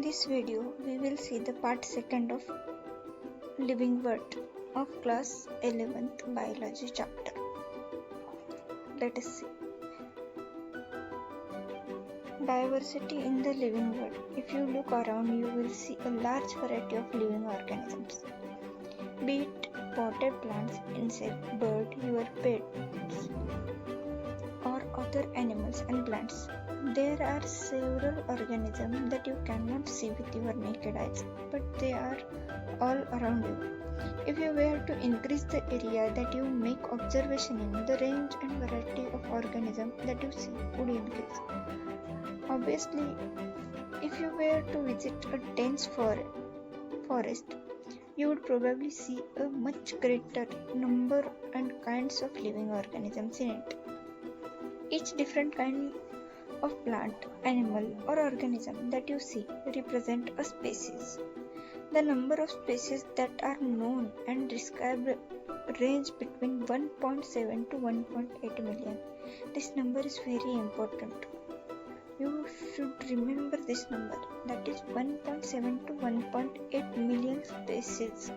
this video, we will see the part 2nd of Living World of class 11th biology chapter. Let us see. Diversity in the living world. If you look around, you will see a large variety of living organisms. Be it potted plants, insect, bird, your pets, or other animals and plants. There are several organisms that you cannot see with your naked eyes, but they are all around you. If you were to increase the area that you make observation in, the range and variety of organisms that you see would increase. Obviously, if you were to visit a dense forest, you would probably see a much greater number and kinds of living organisms in it. Each different kind of plant, animal, or organism that you see represent a species. The number of species that are known and described range between 1.7 to 1.8 million. This number is very important. You should remember this number, that is 1.7 to 1.8 million species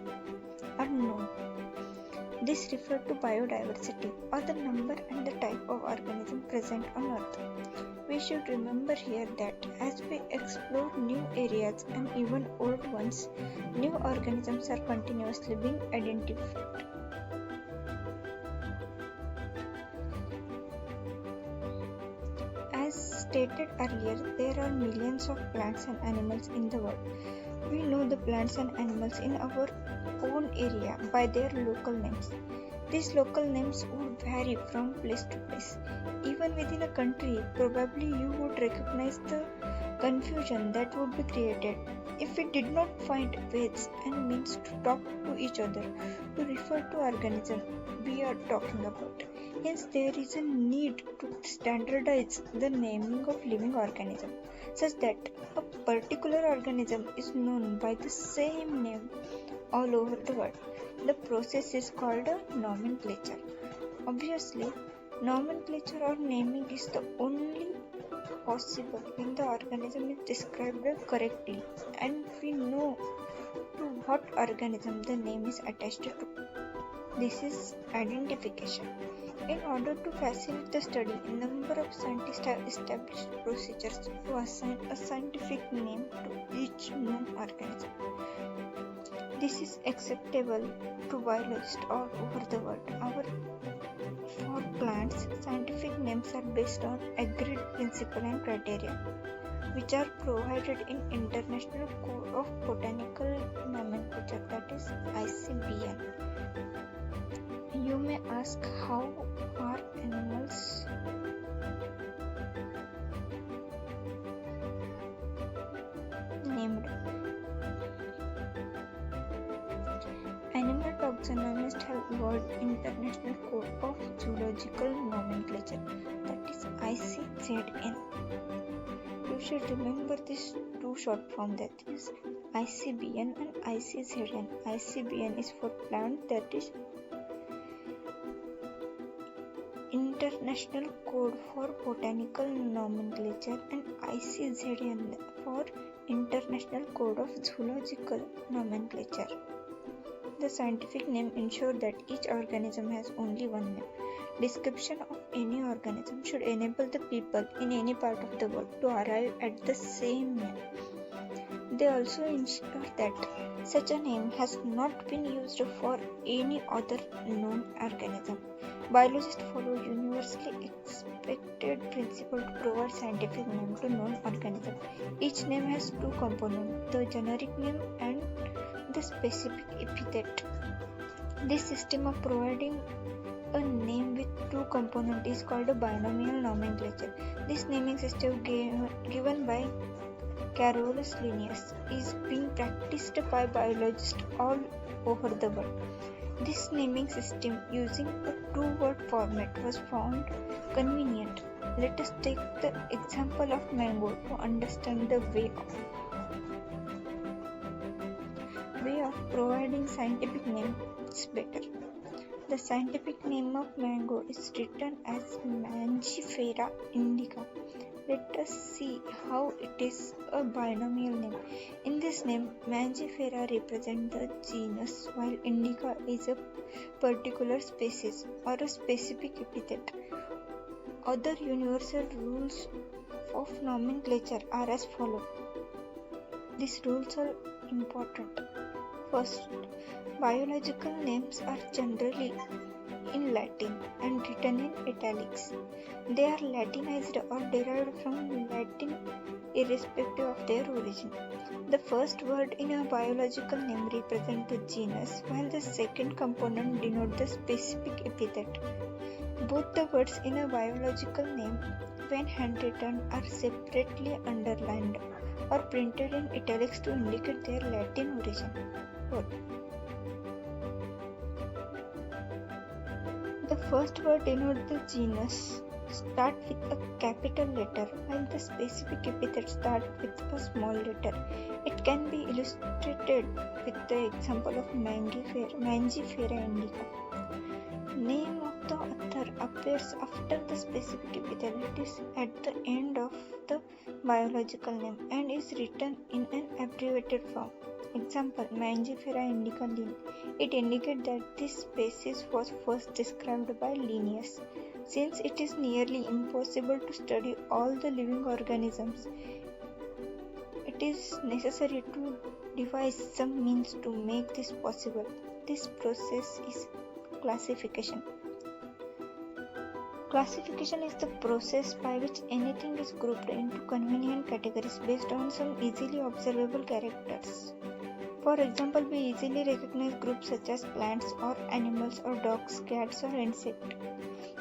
are known. This refers to biodiversity, or the number and the type of organism present on Earth. We should remember here that as we explore new areas and even old ones, new organisms are continuously being identified. As stated earlier, there are millions of plants and animals in the world. We know the plants and animals in our own area by their local names. These local names would vary from place to place. Even within a country, probably you would recognize the confusion that would be created if we did not find ways and means to talk to each other to refer to organism we are talking about. Hence, there is a need to standardize the naming of living organism such that a particular organism is known by the same name all over the world. The process is called a nomenclature. Obviously, nomenclature or naming is the only possible when the organism is described correctly and we know to what organism the name is attached to. This is identification. In order to facilitate the study, a number of scientists have established procedures to assign a scientific name to each known organism. This is acceptable to biologists all over the world. For plants, scientific names are based on agreed principles and criteria, which are provided in International Code of Botanical Nomenclature, that is ICBN. You may ask, how are animals named? Animal taxonomists have evolved International Code of Zoological Nomenclature, that is ICZN. You should remember this two short form, that is ICBN and ICZN. ICBN is for plant, that is International Code for Botanical Nomenclature, and ICZN for International Code of Zoological Nomenclature. The scientific name ensures that each organism has only one name. Description of any organism should enable the people in any part of the world to arrive at the same name. They also ensure that such a name has not been used for any other known organism. Biologists follow universally accepted principle to provide scientific name to known organism. Each name has two components, the generic name and the specific epithet. This system of providing a name with two components is called a binomial nomenclature. This naming system given by Carolus Linnaeus is being practiced by biologists all over the world. This naming system using a two-word format was found convenient. Let us take the example of mango to understand the way of providing scientific names better. The scientific name of mango is written as Mangifera indica. Let us see how it is a binomial name. In this name, Mangifera represents the genus, while indica is a particular species or a specific epithet. Other universal rules of nomenclature are as follows. These rules are important. First, biological names are generally in Latin and written in italics. They are Latinized or derived from Latin irrespective of their origin. The first word in a biological name represents the genus, while the second component denotes the specific epithet. Both the words in a biological name, when handwritten, are separately underlined or printed in italics to indicate their Latin origin. The first word denotes the genus start with a capital letter, while the specific epithet start with a small letter. It can be illustrated with the example of Mangifera indica. Name of the author appears after the specific epithet. It is at the end of the biological name and is written in an abbreviated form. Example, Mangifera indica Linn. It indicates that this species was first described by Linnaeus. Since it is nearly impossible to study all the living organisms, it is necessary to devise some means to make this possible. This process is classification. Classification is the process by which anything is grouped into convenient categories based on some easily observable characters. For example, we easily recognize groups such as plants or animals or dogs, cats or insects.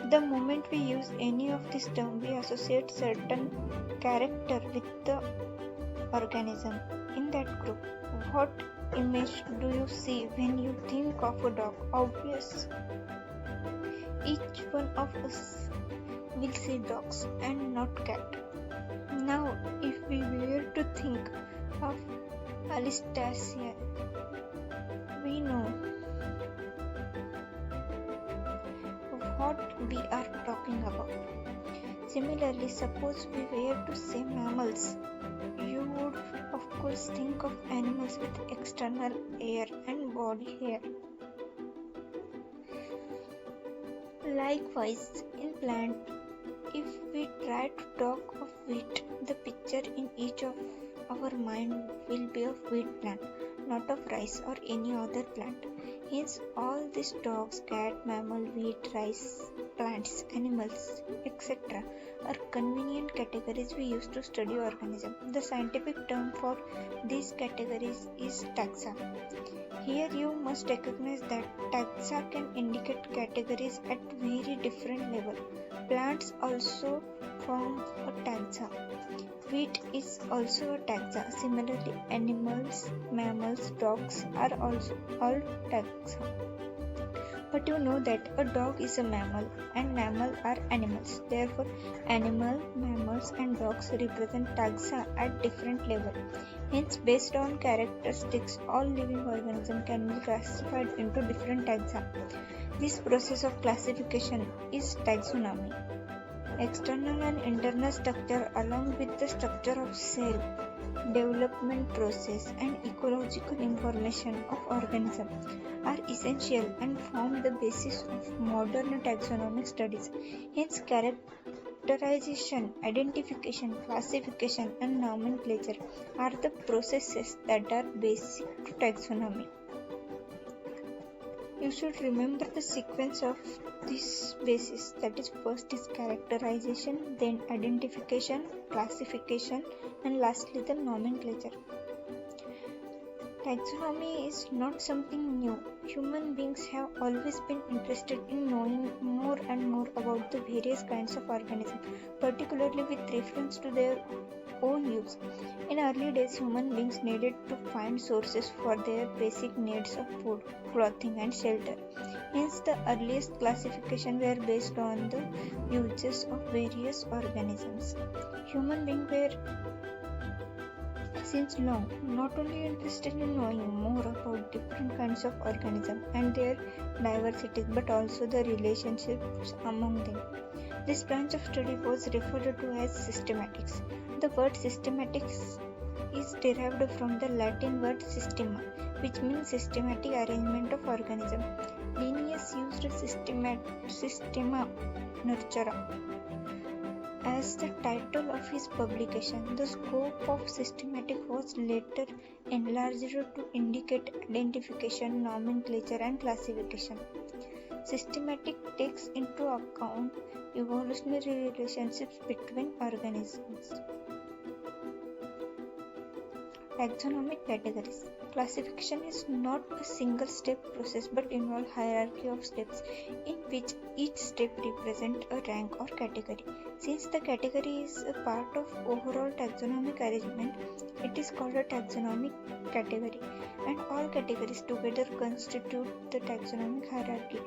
The moment we use any of these terms, we associate certain character with the organism in that group. What image do you see when you think of a dog? Obvious. Each one of us will see dogs and not cat. Now, if we were to think of Alistair, we know what we are talking about. Similarly, suppose we were to say mammals, you would of course think of animals with external hair and body hair. Likewise, in plant, if we try to talk of wheat, the picture in each of our mind will be of wheat plant, not of rice or any other plant. Hence, all these dogs, cat, mammal, wheat, rice, plants, animals, etc. are convenient categories we use to study organisms. The scientific term for these categories is taxa. Here you must recognize that taxa can indicate categories at very different levels. Plants also form a taxa. Wheat is also a taxa. Similarly, animals, mammals, dogs are also all taxa. But you know that a dog is a mammal and mammals are animals. Therefore, animal, mammals and dogs represent taxa at different levels. Hence, based on characteristics, all living organisms can be classified into different taxa. This process of classification is taxonomy. External and internal structure along with the structure of cell, development process and ecological information of organism are essential and form the basis of modern taxonomic studies. Hence, characterization, identification, classification and nomenclature are the processes that are basic to taxonomy. You should remember the sequence of this basis, that is, first is characterization, then identification, classification and lastly the nomenclature. Taxonomy is not something new. Human beings have always been interested in knowing more and more about the various kinds of organisms, particularly with reference to their own use. In early days, human beings needed to find sources for their basic needs of food, clothing and shelter. Hence, the earliest classification were based on the uses of various organisms. Human beings were since long, not only interested in knowing more about different kinds of organisms and their diversities, but also the relationships among them. This branch of study was referred to as systematics. The word systematics is derived from the Latin word systema, which means systematic arrangement of organisms. Linnaeus used Systema Naturae as the title of his publication. The scope of systematic was later enlarged to indicate identification, nomenclature, and classification. Systematic takes into account evolutionary relationships between organisms. Taxonomic categories. Classification is not a single step process but involves hierarchy of steps in which each step represents a rank or category. Since the category is a part of overall taxonomic arrangement, it is called a taxonomic category, and all categories together constitute the taxonomic hierarchy.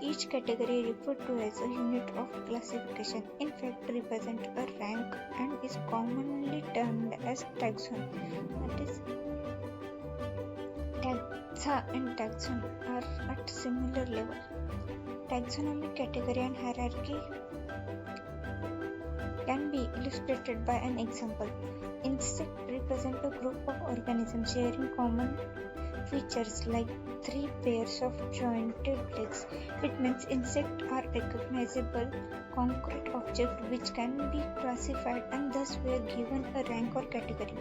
Each category referred to as a unit of classification in fact represents a rank and is commonly termed as taxon. That is, taxa and taxon are at similar level. Taxonomic category and hierarchy can be illustrated by an example. Insect represent a group of organisms sharing common features like 3 pairs of jointed legs. It means insects are recognizable concrete objects which can be classified and thus were given a rank or category.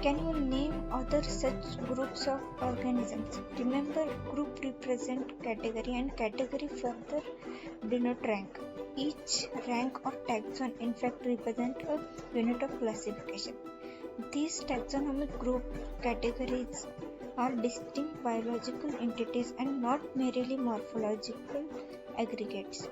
Can you name other such groups of organisms? Remember, group represent category and category further denote rank. Each rank or taxon in fact represent a unit of classification. These taxonomic group categories are distinct biological entities and not merely morphological aggregates.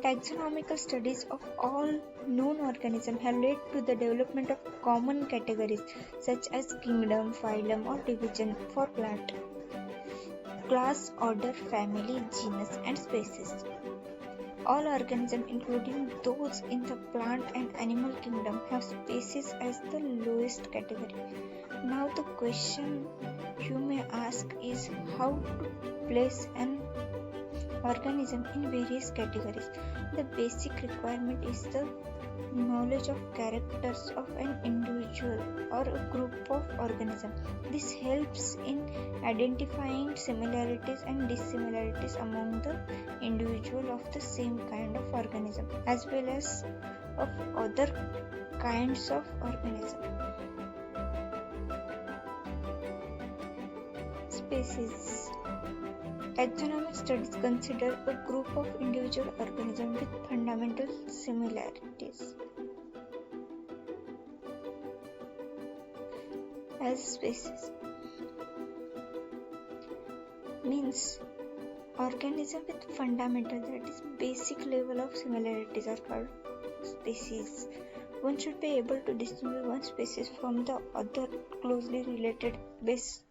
Taxonomical studies of all known organisms have led to the development of common categories such as kingdom, phylum, or division for plant, class, order, family, genus, and species. All organisms, including those in the plant and animal kingdom, have species as the lowest category. Now the question you may ask is how to place an organism in various categories. The basic requirement is the knowledge of characters of an individual or a group of organisms. This helps in identifying similarities and dissimilarities among the individual of the same kind of organism as well as of other kinds of organism. Species. Taxonomic studies consider a group of individual organisms with fundamental similarities as species. Means organisms with fundamental, that is basic level of similarities are called species. One should be able to distinguish one species from the other closely related based